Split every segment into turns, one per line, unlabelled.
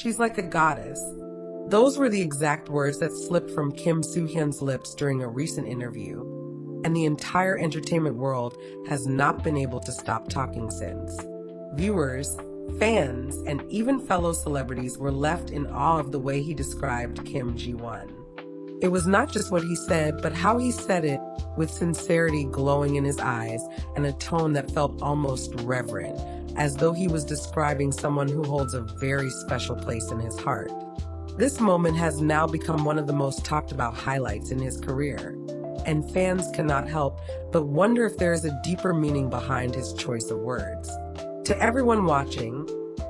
She's like a goddess. Those were the exact words that slipped from Kim Soo-hyun's lips during a recent interview, and the entire entertainment world has not been able to stop talking since. Viewers, fans, and even fellow celebrities were left in awe of the way he described Kim Ji-won. It was not just what he said, but how he said it, with sincerity glowing in his eyes and a tone that felt almost reverent, as though he was describing someone who holds a very special place in his heart. This moment has now become one of the most talked about highlights in his career, and fans cannot help but wonder if there is a deeper meaning behind his choice of words. To everyone watching,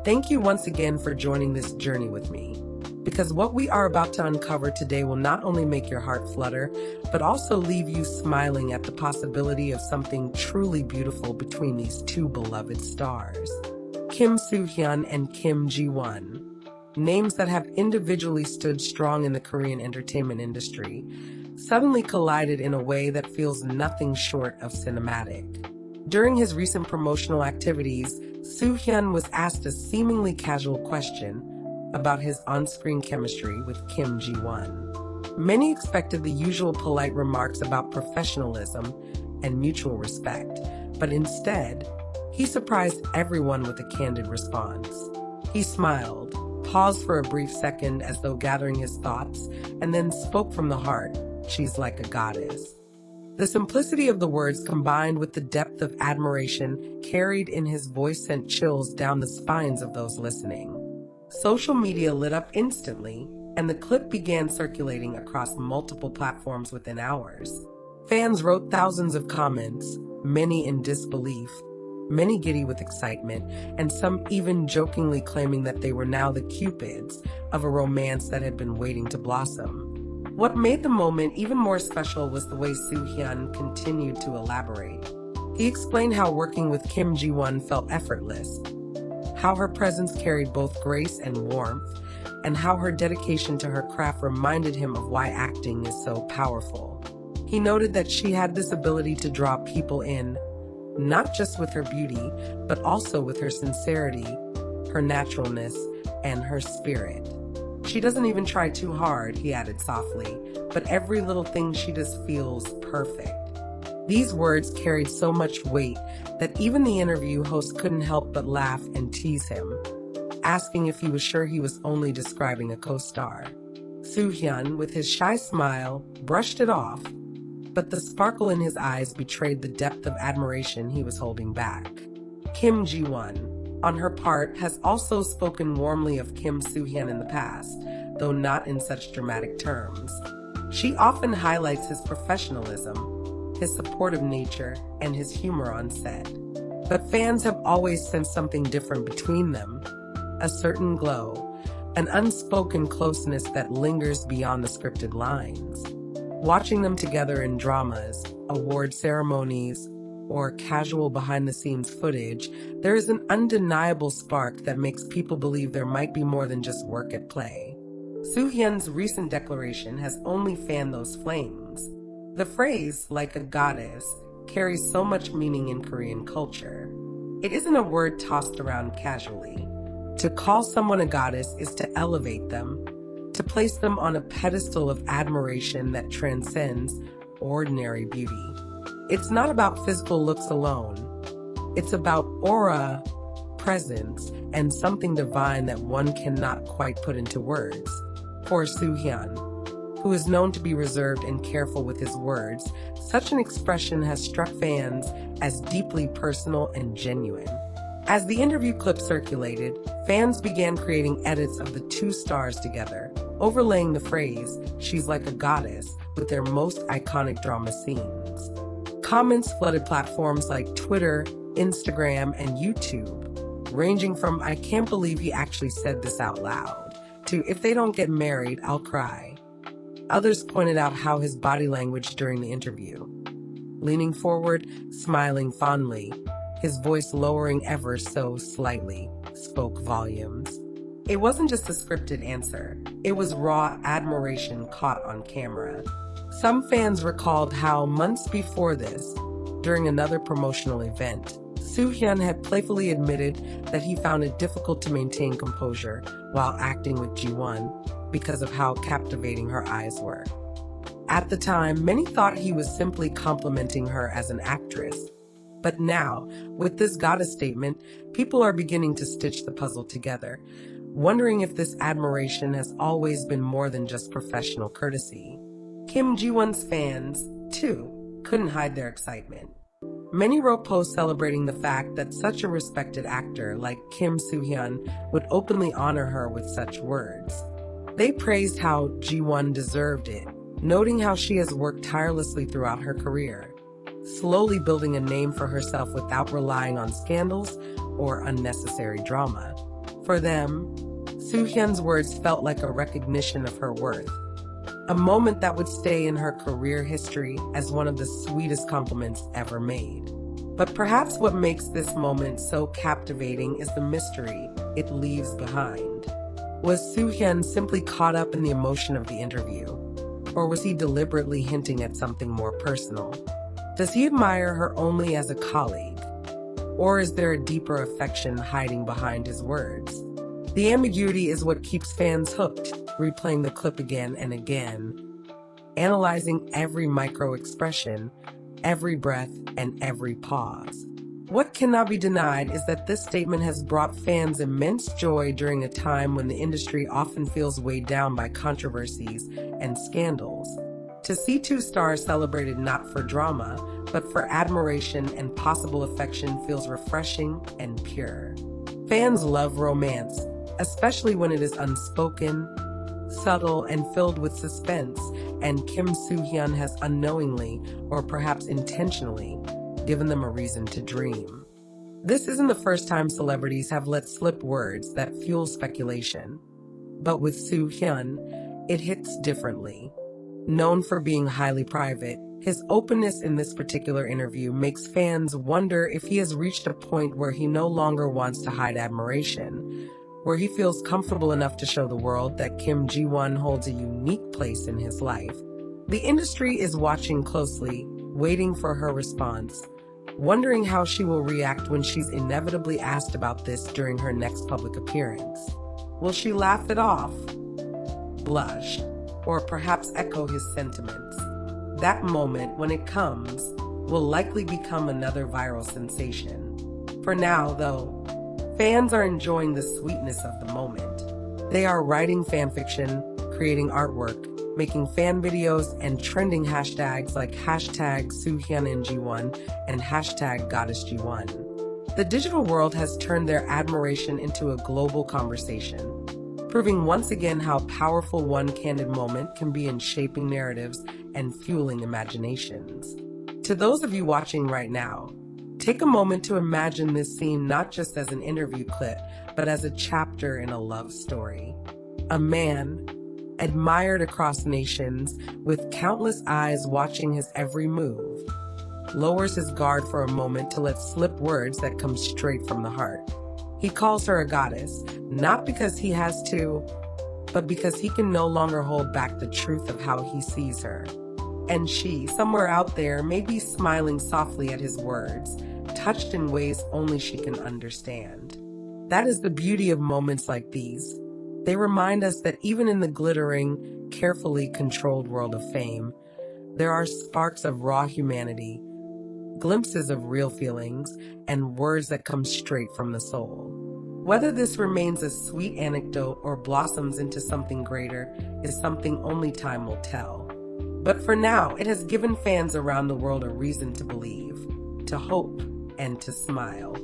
thank you once again for joining this journey with me, because what we are about to uncover today will not only make your heart flutter, but also leave you smiling at the possibility of something truly beautiful between these two beloved stars. Kim Soo-hyun and Kim Ji-won, names that have individually stood strong in the Korean entertainment industry, suddenly collided in a way that feels nothing short of cinematic. During his recent promotional activities, Soo-hyun was asked a seemingly casual question about his on-screen chemistry with Kim Ji-won. Many expected the usual polite remarks about professionalism and mutual respect, but instead, he surprised everyone with a candid response. He smiled, paused for a brief second as though gathering his thoughts, and then spoke from the heart. She's like a goddess. The simplicity of the words combined with the depth of admiration carried in his voice sent chills down the spines of those listening. Social media lit up instantly, and the clip began circulating across multiple platforms within hours. Fans wrote thousands of comments, many in disbelief, many giddy with excitement, and some even jokingly claiming that they were now the cupids of a romance that had been waiting to blossom. What made the moment even more special was the way Soo-hyun continued to elaborate. He explained how working with Kim Ji-won felt effortless, how her presence carried both grace and warmth, and how her dedication to her craft reminded him of why acting is so powerful. He noted that she had this ability to draw people in, not just with her beauty, but also with her sincerity, her naturalness, and her spirit. She doesn't even try too hard, he added softly, but every little thing she does feels perfect. These words carried so much weight that even the interview host couldn't help but laugh and tease him, asking if he was sure he was only describing a co-star. Soo-hyun, with his shy smile, brushed it off, but the sparkle in his eyes betrayed the depth of admiration he was holding back. Kim Ji-won, on her part, has also spoken warmly of Kim Soo-hyun in the past, though not in such dramatic terms. She often highlights his professionalism, his supportive nature, and his humor on set. But fans have always sensed something different between them, a certain glow, an unspoken closeness that lingers beyond the scripted lines. Watching them together in dramas, award ceremonies, or casual behind-the-scenes footage, there is an undeniable spark that makes people believe there might be more than just work at play. Soo-hyun's recent declaration has only fanned those flames. The phrase, like a goddess, carries so much meaning in Korean culture. It isn't a word tossed around casually. To call someone a goddess is to elevate them, to place them on a pedestal of admiration that transcends ordinary beauty. It's not about physical looks alone. It's about aura, presence, and something divine that one cannot quite put into words. For Soo-hyun, who is known to be reserved and careful with his words, such an expression has struck fans as deeply personal and genuine. As the interview clip circulated, fans began creating edits of the two stars together, overlaying the phrase, "she's like a goddess," with their most iconic drama scenes. Comments flooded platforms like Twitter, Instagram, and YouTube, ranging from "I can't believe he actually said this out loud" to "if they don't get married, I'll cry." Others pointed out how his body language during the interview, leaning forward, smiling fondly, his voice lowering ever so slightly, spoke volumes. It wasn't just a scripted answer, it was raw admiration caught on camera. Some fans recalled how months before this, during another promotional event, Soo-hyun had playfully admitted that he found it difficult to maintain composure while acting with Ji-won because of how captivating her eyes were. At the time, many thought he was simply complimenting her as an actress. But now, with this goddess statement, people are beginning to stitch the puzzle together, wondering if this admiration has always been more than just professional courtesy. Kim Ji-won's fans, too, couldn't hide their excitement. Many wrote posts celebrating the fact that such a respected actor like Kim Soo-hyun would openly honor her with such words. They praised how Ji-won deserved it, noting how she has worked tirelessly throughout her career, slowly building a name for herself without relying on scandals or unnecessary drama. For them, Soo-hyun's words felt like a recognition of her worth, a moment that would stay in her career history as one of the sweetest compliments ever made. But perhaps what makes this moment so captivating is the mystery it leaves behind. Was Soo-hyun simply caught up in the emotion of the interview? Or was he deliberately hinting at something more personal? Does he admire her only as a colleague? Or is there a deeper affection hiding behind his words? The ambiguity is what keeps fans hooked, replaying the clip again and again, analyzing every micro-expression, every breath, and every pause. What cannot be denied is that this statement has brought fans immense joy during a time when the industry often feels weighed down by controversies and scandals. To see two stars celebrated not for drama, but for admiration and possible affection feels refreshing and pure. Fans love romance, especially when it is unspoken, subtle, and filled with suspense, and Kim Soo-hyun has unknowingly, or perhaps intentionally, given them a reason to dream. This isn't the first time celebrities have let slip words that fuel speculation. But with Soo-hyun, it hits differently. Known for being highly private, his openness in this particular interview makes fans wonder if he has reached a point where he no longer wants to hide admiration, where he feels comfortable enough to show the world that Kim Ji-won holds a unique place in his life. The industry is watching closely, waiting for her response, wondering how she will react when she's inevitably asked about this during her next public appearance. Will she laugh it off, blush, or perhaps echo his sentiments? That moment, when it comes, will likely become another viral sensation. For now, though, fans are enjoying the sweetness of the moment. They are writing fanfiction, creating artwork, making fan videos, and trending hashtags like hashtag Soo-hyun and Ji-won and hashtag Goddess Ji-won. The digital world has turned their admiration into a global conversation, proving once again how powerful one candid moment can be in shaping narratives and fueling imaginations. To those of you watching right now, take a moment to imagine this scene not just as an interview clip, but as a chapter in a love story. A man, admired across nations, with countless eyes watching his every move, lowers his guard for a moment to let slip words that come straight from the heart. He calls her a goddess, not because he has to, but because he can no longer hold back the truth of how he sees her. And she, somewhere out there, may be smiling softly at his words, touched in ways only she can understand. That is the beauty of moments like these. They remind us that even in the glittering, carefully controlled world of fame, there are sparks of raw humanity, glimpses of real feelings, and words that come straight from the soul. Whether this remains a sweet anecdote or blossoms into something greater is something only time will tell. But for now, it has given fans around the world a reason to believe, to hope, and to smile.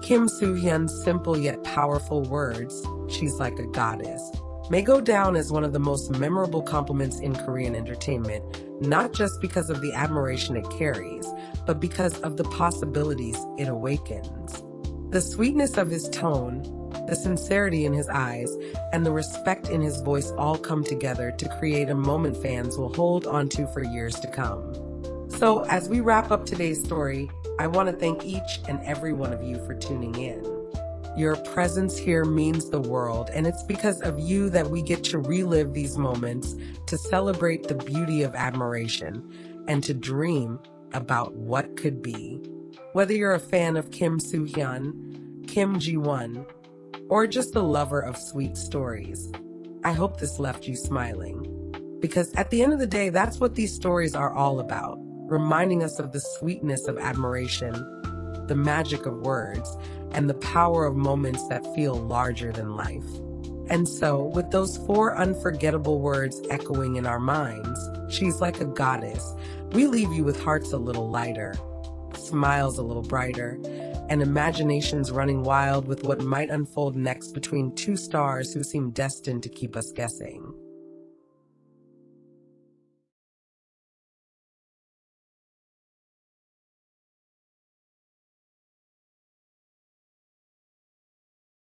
Kim Soo-hyun's simple yet powerful words, "She's like a goddess," may go down as one of the most memorable compliments in Korean entertainment, not just because of the admiration it carries, but because of the possibilities it awakens. The sweetness of his tone, the sincerity in his eyes, and the respect in his voice all come together to create a moment fans will hold onto for years to come. So, as we wrap up today's story, I want to thank each and every one of you for tuning in. Your presence here means the world, and it's because of you that we get to relive these moments, to celebrate the beauty of admiration, and to dream about what could be. Whether you're a fan of Kim Soo-hyun, Kim Ji-won, or just a lover of sweet stories, I hope this left you smiling. Because at the end of the day, that's what these stories are all about, reminding us of the sweetness of admiration, the magic of words, and the power of moments that feel larger than life. And so, with those 4 unforgettable words echoing in our minds, she's like a goddess. We leave you with hearts a little lighter, smiles a little brighter, and imaginations running wild with what might unfold next between 2 stars who seem destined to keep us guessing.